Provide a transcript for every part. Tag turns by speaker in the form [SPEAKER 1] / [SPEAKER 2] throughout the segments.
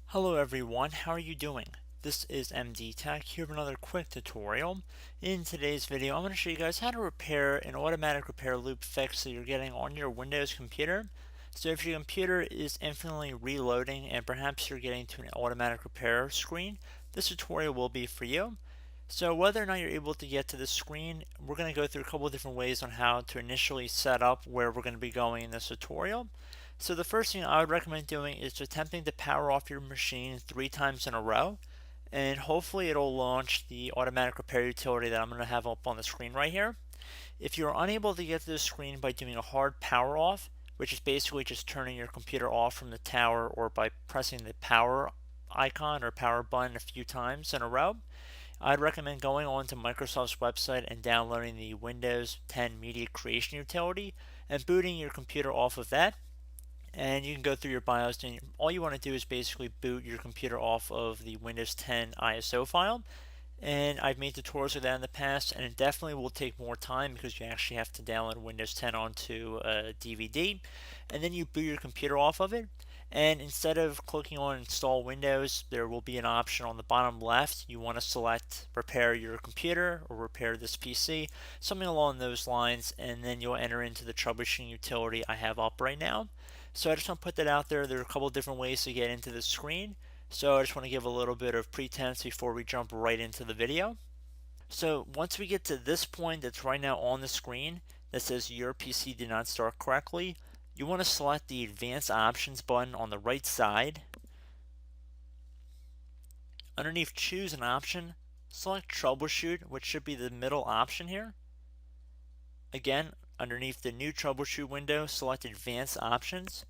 [SPEAKER 1] Hello everyone, how are you doing? This is MD Tech here with another quick tutorial. In today's video, I'm going to show you guys how to repair an automatic repair loop fix that you're getting on your Windows computer. So if your computer is infinitely reloading and perhaps you're getting to an automatic repair screen, this tutorial will be for you. So whether or not you're able to get to this screen, we're going to go through a couple of different ways on how to initially set up where we're going to be going in this tutorial. So the first thing I would recommend doing is attempting to power off your machine 3 times in a row, and hopefully it'll launch the automatic repair utility that I'm going to have up on the screen right here. If you're unable to get to the screen by doing a hard power off, which is basically just turning your computer off from the tower, or by pressing the power icon or power button a few times in a row, I'd recommend going on to Microsoft's website and downloading the Windows 10 Media Creation utility and booting your computer off of that. And you can go through your BIOS, and all you want to do is basically boot your computer off of the Windows 10 ISO file. And I've made tutorials of that in the past, and it definitely will take more time because you actually have to download Windows 10 onto a DVD, and then you boot your computer off of it. And instead of clicking on install Windows, there will be an option on the bottom left. You want to select repair your computer or repair this PC, something along those lines, and then you'll enter into the troubleshooting utility I have up right now. So I just want to put that out there. There are a couple of different ways to get into the screen. So I just want to give a little bit of pretense before we jump right into the video. So once we get to this point that's right now on the screen that says your PC did not start correctly, you want to select the Advanced Options button on the right side. Underneath Choose an Option, select Troubleshoot, which should be the middle option here. Again, underneath the new Troubleshoot window, select Advanced Options.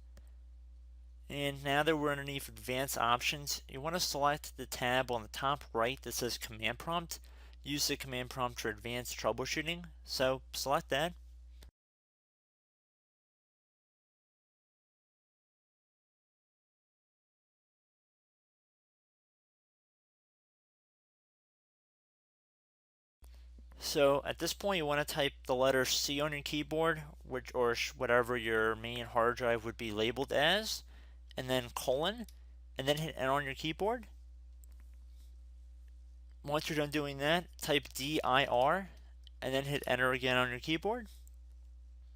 [SPEAKER 1] And now that we're underneath Advanced Options, you want to select the tab on the top right that says Command Prompt. Use the command prompt for advanced troubleshooting, so select that. So at this point you want to type the letter C on your keyboard, or whatever your main hard drive would be labeled as, and then colon, and then hit Enter on your keyboard. Once you're done doing that, type dir, and then hit Enter again on your keyboard.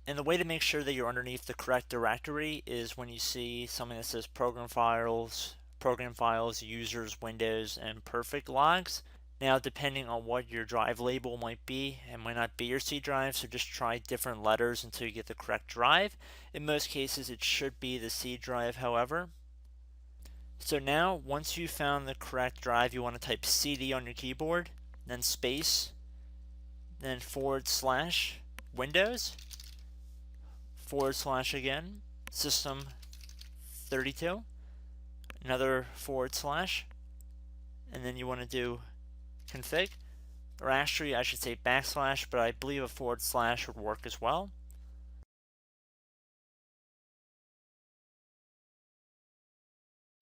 [SPEAKER 1] And the way to make sure that you're underneath the correct directory is when you see something that says program files, users, windows, and perfect logs. Now, depending on what your drive label might be, it might not be your C drive, so just try different letters until you get the correct drive. In most cases, it should be the C drive, however. So now, once you've found the correct drive, you want to type CD on your keyboard, then space, then / Windows, / again, System 32, another /, and then you want to do config, or actually I should say /, but I believe a / would work as well.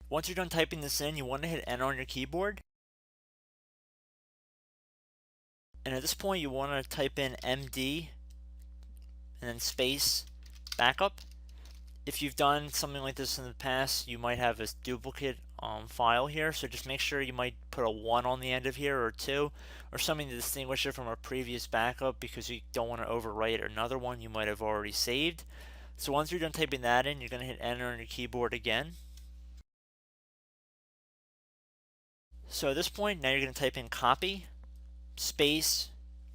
[SPEAKER 1] Once you're done typing this in, you want to hit Enter on your keyboard. And at this point, you want to type in MD and then space backup. If you've done something like this in the past, you might have a duplicate file here, so just make sure you might put a 1 on the end of here, or 2, or something to distinguish it from a previous backup, because you don't want to overwrite another one you might have already saved. So once you're done typing that in, you're going to hit Enter on your keyboard again. So at this point, now you're going to type in copy, space,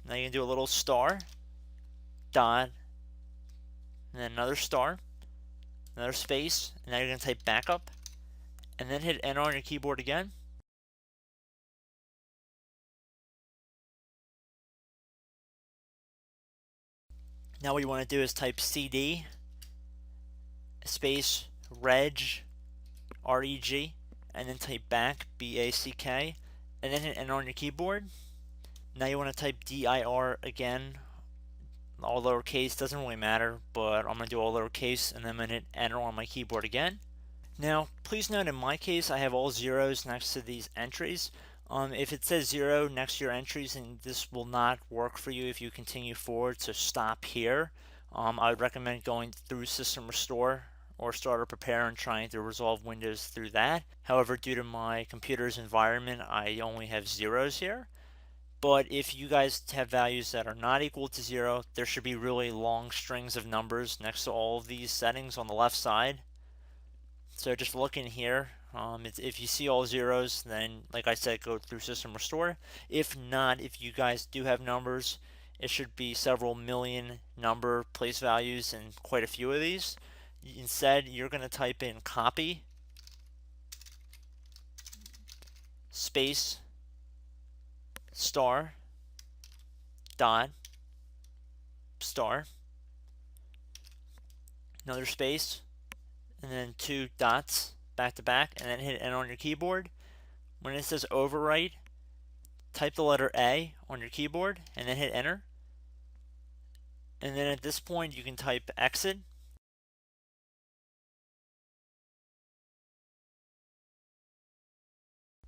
[SPEAKER 1] now you're going to do a little star, dot, and then another star, another space, and now you're going to type backup, and then hit Enter on your keyboard again. Now what you want to do is type CD space reg, R-E-G, and then type back, B-A-C-K, and then hit Enter on your keyboard. Now you want to type dir again, all lowercase, doesn't really matter, but I'm going to do all lowercase, and then I'm going to hit Enter on my keyboard again. Now, please note in my case, I have all zeros next to these entries. If it says 0 next to your entries, then this will not work for you if you continue forward, so stop here. I would recommend going through System Restore or Start or Prepare and trying to resolve Windows through that. However, due to my computer's environment, I only have zeros here. But if you guys have values that are not equal to 0, there should be really long strings of numbers next to all of these settings on the left side. So just look in here. If you see all zeros, then like I said, go through System Restore. If not, if you guys do have numbers, it should be several million number place values and quite a few of these. Instead, you're going to type in copy space star dot star, another space, and then 2 dots back to back, and then hit enter on your keyboard. When it says overwrite, type the letter A on your keyboard and then hit enter. And then at this point you can type exit.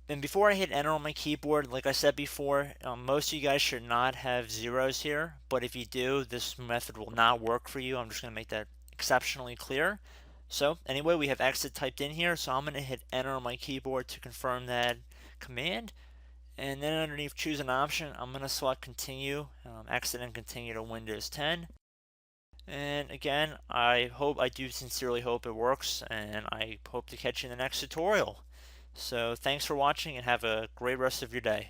[SPEAKER 1] And before I hit enter on my keyboard, like I said before, most of you guys should not have zeros here, but if you do, this method will not work for you. I'm just going to make that exceptionally clear. So anyway, we have exit typed in here, so I'm going to hit enter on my keyboard to confirm that command. And then underneath choose an option, I'm going to select continue, exit and continue to Windows 10. And again, I do sincerely hope it works, and I hope to catch you in the next tutorial. So thanks for watching and have a great rest of your day.